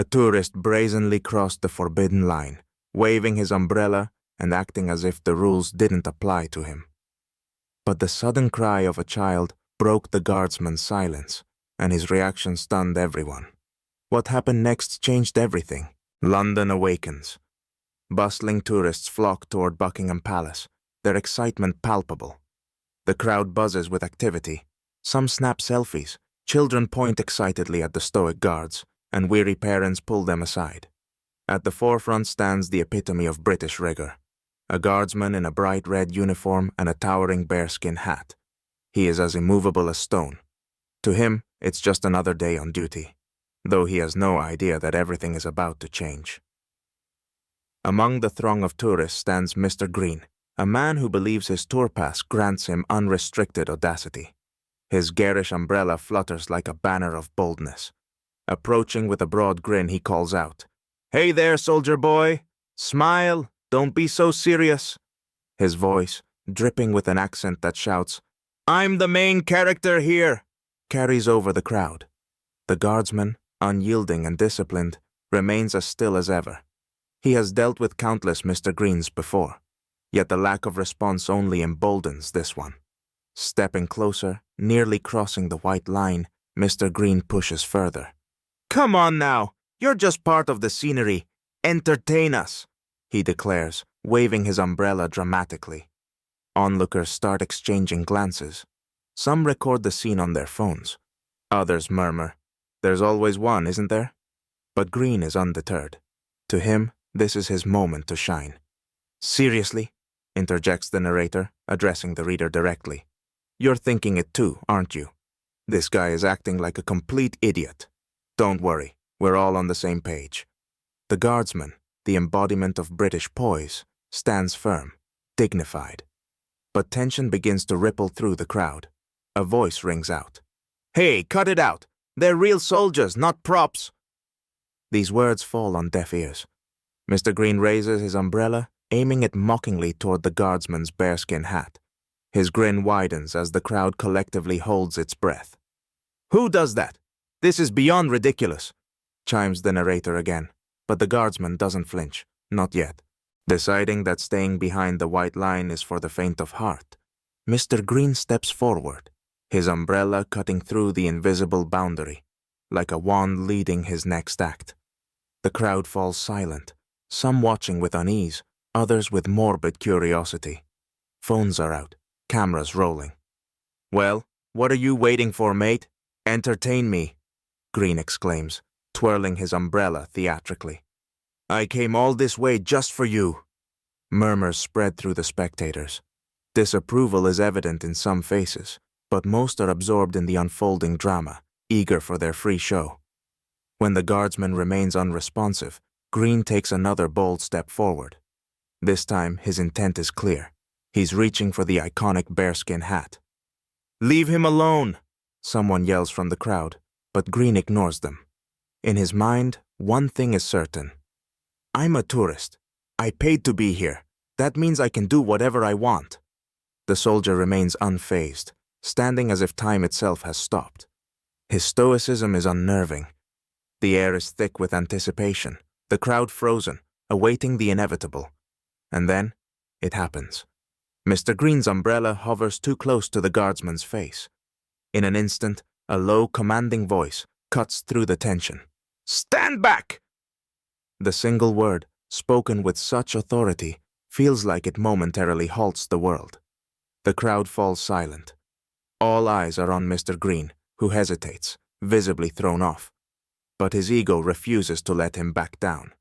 A tourist brazenly crossed the forbidden line, waving his umbrella and acting as if the rules didn't apply to him. But the sudden cry of a child broke the guardsman's silence, and his reaction stunned everyone. What happened next changed everything. London awakens. Bustling tourists flock toward Buckingham Palace, their excitement palpable. The crowd buzzes with activity. Some snap selfies, children point excitedly at the stoic guards, and weary parents pull them aside. At the forefront stands the epitome of British rigor, a guardsman in a bright red uniform and a towering bearskin hat. He is as immovable as stone. To him, it's just another day on duty, though he has no idea that everything is about to change. Among the throng of tourists stands Mr. Green, a man who believes his tour pass grants him unrestricted audacity. His garish umbrella flutters like a banner of boldness. Approaching with a broad grin, he calls out, "Hey there, soldier boy! Smile! Don't be so serious!" His voice, dripping with an accent that shouts, "I'm the main character here!" carries over the crowd. The guardsman, unyielding and disciplined, remains as still as ever. He has dealt with countless Mr. Greens before, yet the lack of response only emboldens this one. Stepping closer, nearly crossing the white line, Mr. Green pushes further. "Come on now, you're just part of the scenery. Entertain us," he declares, waving his umbrella dramatically. Onlookers start exchanging glances. Some record the scene on their phones. Others murmur, "There's always one, isn't there?" But Green is undeterred. To him, this is his moment to shine. "Seriously?" interjects the narrator, addressing the reader directly. "You're thinking it too, aren't you? This guy is acting like a complete idiot. Don't worry, we're all on the same page." The guardsman, the embodiment of British poise, stands firm, dignified. But tension begins to ripple through the crowd. A voice rings out. "Hey, cut it out! They're real soldiers, not props!" These words fall on deaf ears. Mr. Green raises his umbrella, aiming it mockingly toward the guardsman's bearskin hat. His grin widens as the crowd collectively holds its breath. "Who does that? This is beyond ridiculous," chimes the narrator again, but the guardsman doesn't flinch, not yet. Deciding that staying behind the white line is for the faint of heart, Mr. Green steps forward, his umbrella cutting through the invisible boundary, like a wand leading his next act. The crowd falls silent, some watching with unease, others with morbid curiosity. Phones are out, cameras rolling. "Well, what are you waiting for, mate? Entertain me," Green exclaims, twirling his umbrella theatrically. "I came all this way just for you." Murmurs spread through the spectators. Disapproval is evident in some faces, but most are absorbed in the unfolding drama, eager for their free show. When the guardsman remains unresponsive, Green takes another bold step forward. This time, his intent is clear. He's reaching for the iconic bearskin hat. "Leave him alone!" someone yells from the crowd, but Green ignores them. In his mind, one thing is certain. "I'm a tourist. I paid to be here. That means I can do whatever I want." The soldier remains unfazed, standing as if time itself has stopped. His stoicism is unnerving. The air is thick with anticipation, the crowd frozen, awaiting the inevitable. And then, it happens. Mr. Green's umbrella hovers too close to the guardsman's face. In an instant, a low, commanding voice cuts through the tension. "Stand back!" The single word, spoken with such authority, feels like it momentarily halts the world. The crowd falls silent. All eyes are on Mr. Green, who hesitates, visibly thrown off. But his ego refuses to let him back down.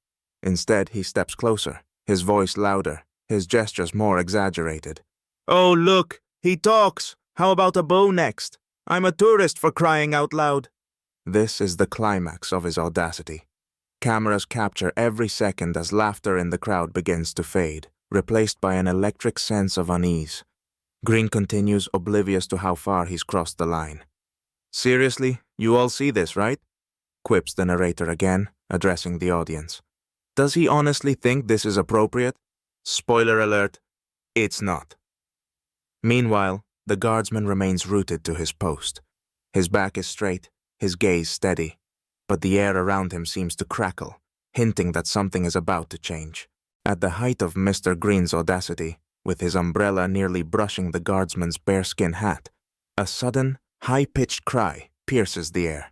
Instead, he steps closer, his voice louder, his gestures more exaggerated. "Oh, look, he talks! How about a bow next? I'm a tourist, for crying out loud!" This is the climax of his audacity. Cameras capture every second as laughter in the crowd begins to fade, replaced by an electric sense of unease. Green continues, oblivious to how far he's crossed the line. "Seriously, you all see this, right?" quips the narrator again, addressing the audience. "Does he honestly think this is appropriate? Spoiler alert, it's not." Meanwhile, the guardsman remains rooted to his post. His back is straight, his gaze steady. but the air around him seems to crackle, hinting that something is about to change. At the height of Mr. Green's audacity, with his umbrella nearly brushing the guardsman's bearskin hat, a sudden, high-pitched cry pierces the air.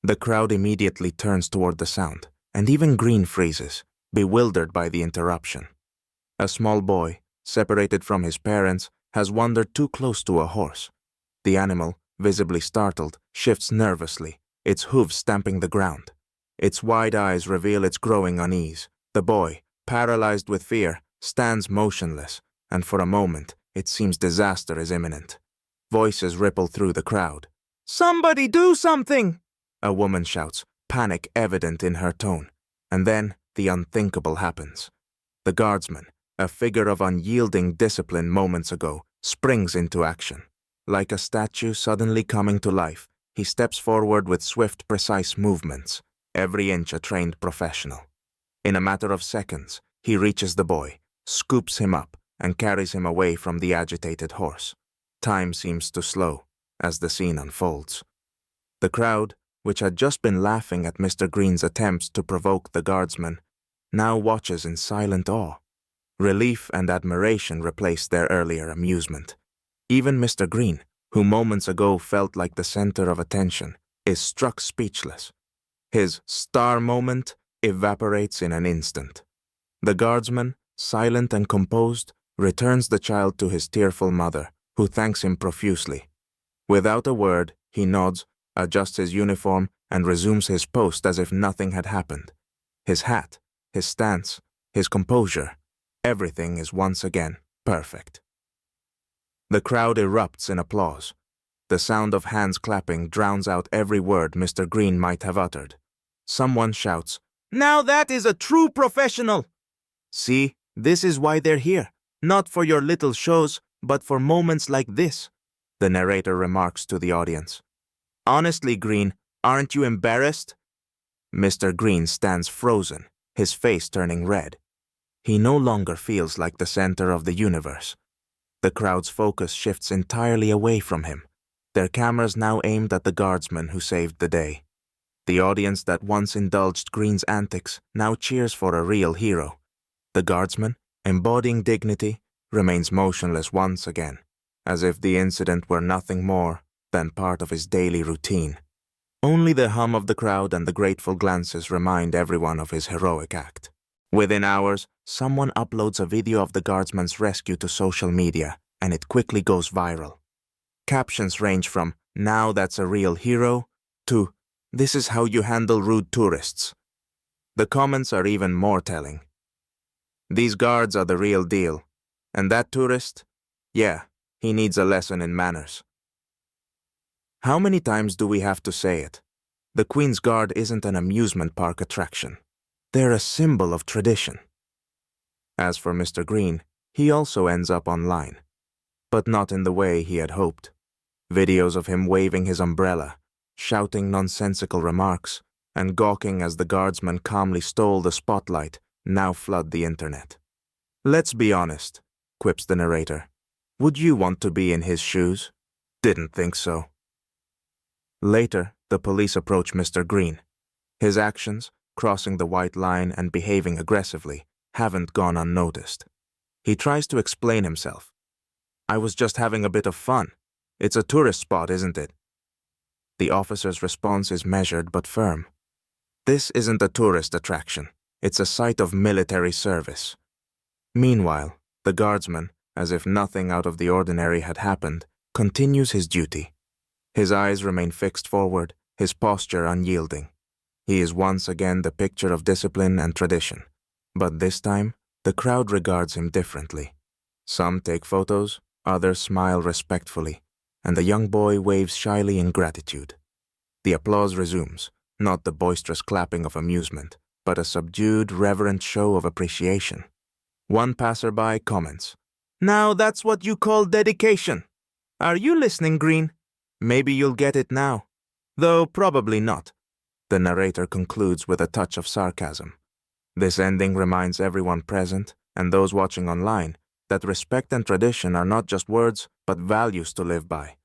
The crowd immediately turns toward the sound, and even Green freezes, bewildered by the interruption. A small boy, separated from his parents, has wandered too close to a horse. The animal, visibly startled, shifts nervously, its hooves stamping the ground. Its wide eyes reveal its growing unease. The boy, paralyzed with fear, stands motionless, and for a moment it seems disaster is imminent. Voices ripple through the crowd. "Somebody do something!" a woman shouts, panic evident in her tone. And then the unthinkable happens. The guardsman, a figure of unyielding discipline moments ago, springs into action. Like a statue suddenly coming to life, he steps forward with swift, precise movements, every inch a trained professional. In a matter of seconds, he reaches the boy, scoops him up, and carries him away from the agitated horse. Time seems to slow as the scene unfolds. The crowd, which had just been laughing at Mr. Green's attempts to provoke the guardsman, now watches in silent awe. Relief and admiration replace their earlier amusement. Even Mr. Green, who moments ago felt like the center of attention, is struck speechless. His star moment evaporates in an instant. The guardsman, silent and composed, returns the child to his tearful mother, who thanks him profusely. Without a word, he nods, adjusts his uniform, and resumes his post as if nothing had happened. His hat, his stance, his composure, everything is once again perfect. The crowd erupts in applause. The sound of hands clapping drowns out every word Mr. Green might have uttered. Someone shouts, "Now that is a true professional!" "See, this is why they're here. Not for your little shows, but for moments like this," the narrator remarks to the audience. "Honestly, Green, aren't you embarrassed?" Mr. Green stands frozen, his face turning red. He no longer feels like the center of the universe. The crowd's focus shifts entirely away from him, their cameras now aimed at the guardsman who saved the day. The audience that once indulged Green's antics now cheers for a real hero. The guardsman, embodying dignity, remains motionless once again, as if the incident were nothing more than part of his daily routine. Only the hum of the crowd and the grateful glances remind everyone of his heroic act. Within hours, someone uploads a video of the guardsman's rescue to social media, and it quickly goes viral. Captions range from, "Now that's a real hero," to, "This is how you handle rude tourists." The comments are even more telling. "These guards are the real deal. And that tourist? Yeah, he needs a lesson in manners." How many times do we have to say it? The Queen's Guard isn't an amusement park attraction. They're a symbol of tradition. As for Mr. Green, he also ends up online, but not in the way he had hoped. Videos of him waving his umbrella, shouting nonsensical remarks, and gawking as the guardsman calmly stole the spotlight now flood the internet. "Let's be honest," quips the narrator. "Would you want to be in his shoes?" "Didn't think so." Later, the police approach Mr. Green. His actions, crossing the white line and behaving aggressively, haven't gone unnoticed. He tries to explain himself. "I was just having a bit of fun. It's a tourist spot, isn't it?" The officer's response is measured but firm. "This isn't a tourist attraction. It's a site of military service." Meanwhile, the guardsman, as if nothing out of the ordinary had happened, continues his duty. His eyes remain fixed forward, his posture unyielding. He is once again the picture of discipline and tradition. But this time, the crowd regards him differently. Some take photos, others smile respectfully, and the young boy waves shyly in gratitude. The applause resumes, not the boisterous clapping of amusement, but a subdued, reverent show of appreciation. One passerby comments, "Now that's what you call dedication. Are you listening, Green? Maybe you'll get it now. Though probably not," the narrator concludes with a touch of sarcasm. This ending reminds everyone present, and those watching online, that respect and tradition are not just words, but values to live by.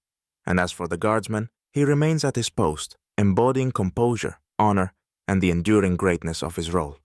And as for the guardsman, he remains at his post, embodying composure, honor, and the enduring greatness of his role.